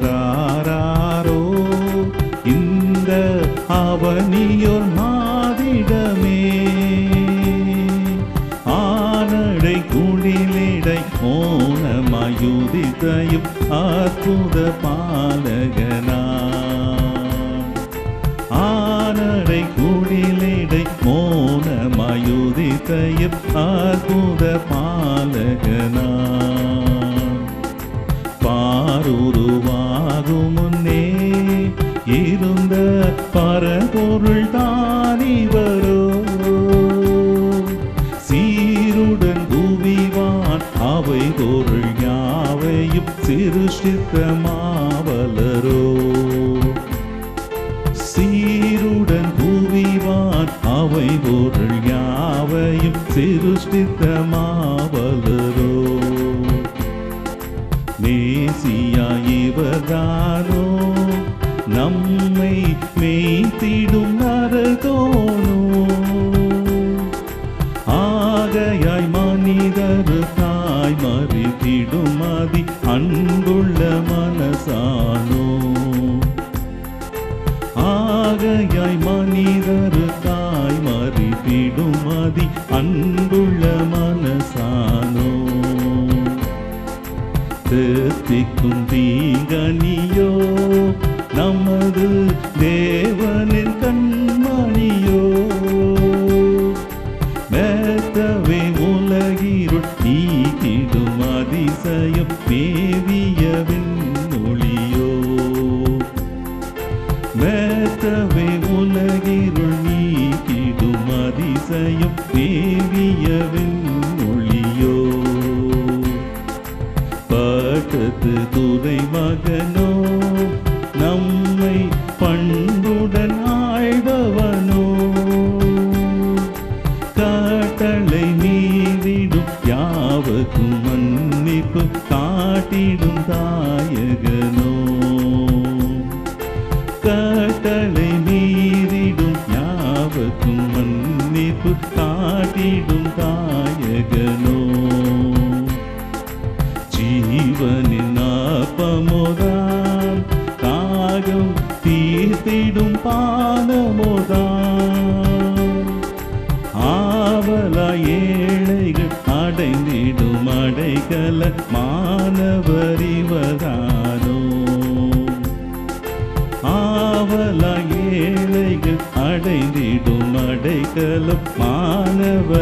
ஆரிவராரோ இந்த அவனியோர் மாதிடமே ஆனடை குடிலிடை மோனமாயுதித்தையும் அற்புத பாலகனா ஆனடை குடிலிடை மோனமாயுதித்தையும் அற்புத பாலகனா பாருருவாகும் முன்னே இருந்த பரபொருள் தானிவரோ சீருடன் குவிவான் அவை பொருள் யாவையும் சிருஷ்டித்த மாவலரோ சீருடன் குவிவான் அவை பொருள் யாவையும் சிருஷ்டித்த மாவலரோ மேசியா இவர்தானோ நம்மை மேய்த்திடும் நரகோனோ ஆகையாய் மனிதருக்காய் மறித்திடும் அதி அன்புள்ள மனசானோ ஆகையாய் மனிதருக்காய் மறித்திடும் அதி அன்புள்ள மனசானோ தேத்திக்கும் தீங்கனியோ நமது தேவனின் கண்மணியோ மேத்தவே உலகிருள் நீக்கிடும் அதிசயம் மேவியவின் ஒளியோ மேத்தவே உலகிருள் நீக்கிடும் அதிசயம் மேவியவின் ஒளியோ பட்டத்து துறை மகனோ நம்மை பண்புடன் ஆழ்பவனோ காட்டளை மீறிடும் யாவக்கும் மன்னிப்பு காட்டிடும் தாயகனோ காட்டளை மீறிடும் யாவக்கும் மன்னிப்பு காட்டிடும் தாயகனோ ஜீவனின் அப்பமுதான் தாகம் தீர்த்திடும் பானமுதான் ஆவலா ஏழைகள் அடைந்திடும் அடைக்கல மானவரிவதானோ ஆவலா ஏழைகள் அடைந்திடும் அடைக்கல மானவரிவதானோ